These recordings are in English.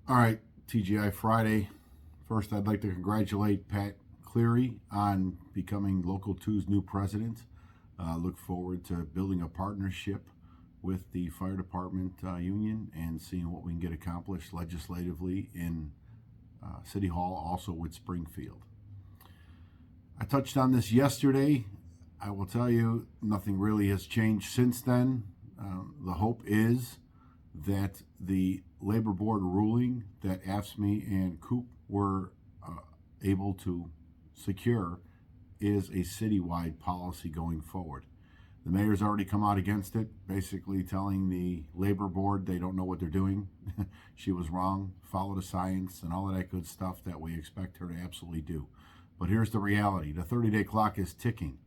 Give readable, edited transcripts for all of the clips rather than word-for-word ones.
All right, TGI Friday. First, I'd like to congratulate Pat Cleary on becoming Local 2's new president. Look forward to building a partnership with the fire department union and seeing what we can get accomplished legislatively in City Hall, also with Springfield. I touched on this yesterday. I will tell you, nothing really has changed since then. The hope is that the labor board ruling that AFSCME and COOP were able to secure is a citywide policy going forward. The mayor's already come out against it, basically telling the labor board they don't know what they're doing. She was wrong, follow the science, and all of that good stuff that we expect her to absolutely do. But here's the reality. The 30-day clock is ticking.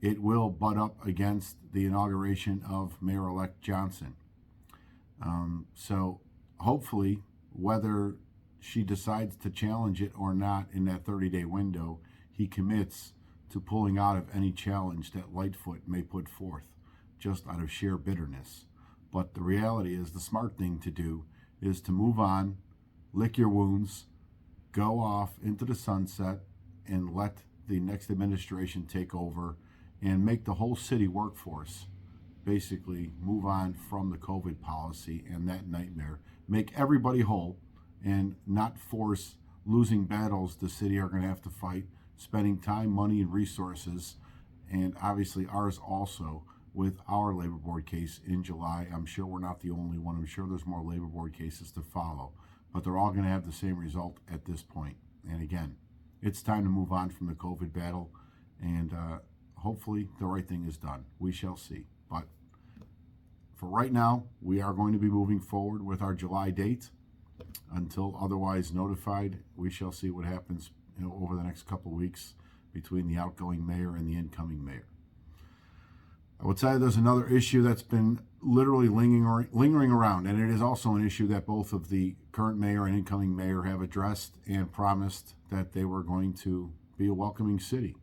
It will butt up against the inauguration of Mayor-elect Johnson. So hopefully, whether she decides to challenge it or not in that 30-day window, he commits to pulling out of any challenge that Lightfoot may put forth, just out of sheer bitterness. But the reality is, the smart thing to do is to move on, lick your wounds, go off into the sunset, and let the next administration take over and make the whole city workforce basically move on from the COVID policy and that nightmare. Make everybody whole and not force losing battles the city are going to have to fight, spending time, money, and resources, and obviously ours also with our labor board case in July. I'm sure we're not the only one. I'm sure there's more labor board cases to follow, but they're all going to have the same result at this point. And again, it's time to move on from the COVID battle, and hopefully the right thing is done. We shall see. But for right now, we are going to be moving forward with our July date. Until otherwise notified, we shall see what happens over the next couple of weeks between the outgoing mayor and the incoming mayor. I would say there's another issue that's been literally lingering around, and it is also an issue that both of the current mayor and incoming mayor have addressed and promised that they were going to be a welcoming city.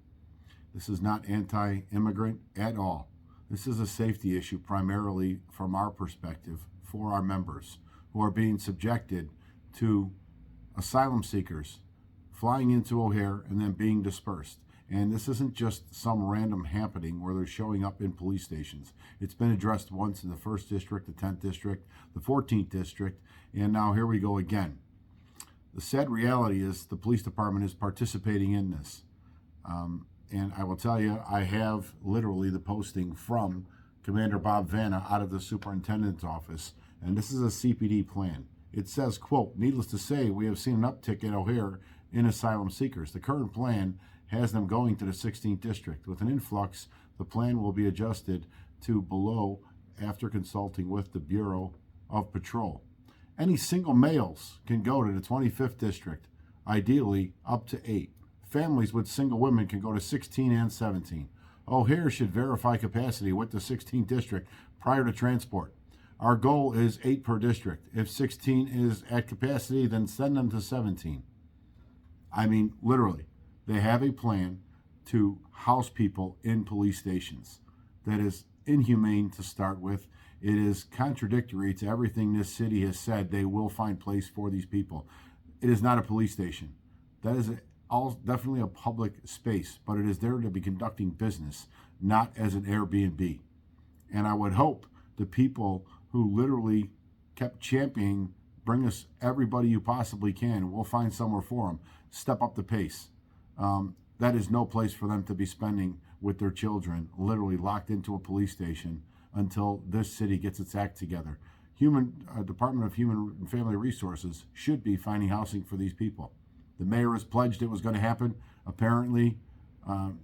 This is not anti-immigrant at all. This is a safety issue primarily from our perspective for our members who are being subjected to asylum seekers flying into O'Hare and then being dispersed. And this isn't just some random happening where they're showing up in police stations. It's been addressed once in the 1st District, the 10th District, the 14th District, and now here we go again. The sad reality is the police department is participating in this. And I will tell you, I have literally the posting from Commander Bob Vanna out of the superintendent's office, and this is a CPD plan. It says, quote, "Needless to say, we have seen an uptick at O'Hare in asylum seekers. The current plan has them going to the 16th District. With an influx, the plan will be adjusted to below after consulting with the Bureau of Patrol. Any single males can go to the 25th District, ideally up to 8. Families with single women can go to 16 and 17. O'Hare should verify capacity with the 16th District prior to transport. Our goal is 8 per district. If 16 is at capacity, then send them to 17. I mean, literally, they have a plan to house people in police stations. That is inhumane to start with. It is contradictory to everything this city has said they will find place for these people. It is not a police station. That is definitely a public space, but it is there to be conducting business, not as an Airbnb. And I would hope the people who literally kept championing, bring us everybody you possibly can, and we'll find somewhere for them, step up the pace. That is no place for them to be spending with their children, literally locked into a police station until this city gets its act together. Department of Human and Family Resources should be finding housing for these people. The mayor has pledged it was going to happen. Apparently,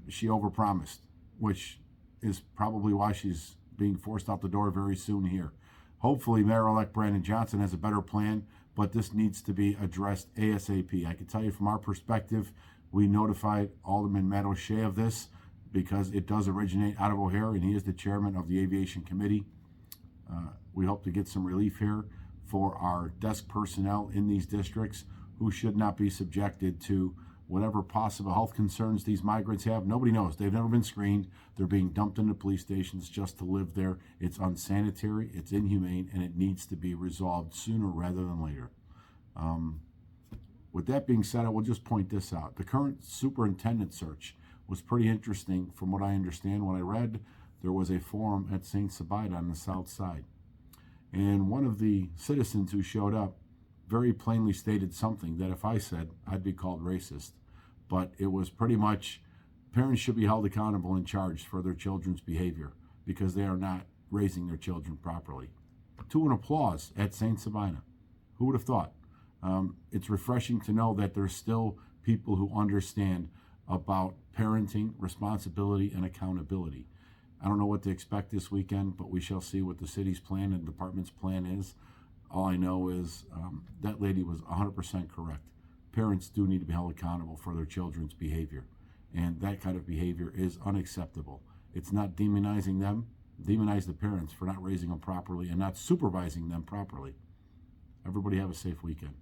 she overpromised, which is probably why she's being forced out the door very soon here. Hopefully, Mayor-elect Brandon Johnson has a better plan, but this needs to be addressed ASAP. I can tell you from our perspective, we notified Alderman Matt O'Shea of this because it does originate out of O'Hare, and he is the chairman of the Aviation Committee. We hope to get some relief here for our desk personnel in these districts who should not be subjected to whatever possible health concerns these migrants have. Nobody knows. They've never been screened. They're being dumped into police stations just to live there. It's unsanitary, it's inhumane, and it needs to be resolved sooner rather than later. With that being said, I will just point this out. The current superintendent search was pretty interesting. From what I understand, when I read, there was a forum at St. Sabida on the south side. And one of the citizens who showed up very plainly stated something that if I said, I'd be called racist. But it was pretty much, parents should be held accountable and charged for their children's behavior because they are not raising their children properly. To an applause at St. Sabina. Who would have thought? It's refreshing to know that there's still people who understand about parenting, responsibility, and accountability. I don't know what to expect this weekend, but we shall see what the city's plan and department's plan is. All I know is that lady was 100% correct. Parents do need to be held accountable for their children's behavior, and that kind of behavior is unacceptable. It's not demonizing them. Demonize the parents for not raising them properly and not supervising them properly. Everybody have a safe weekend.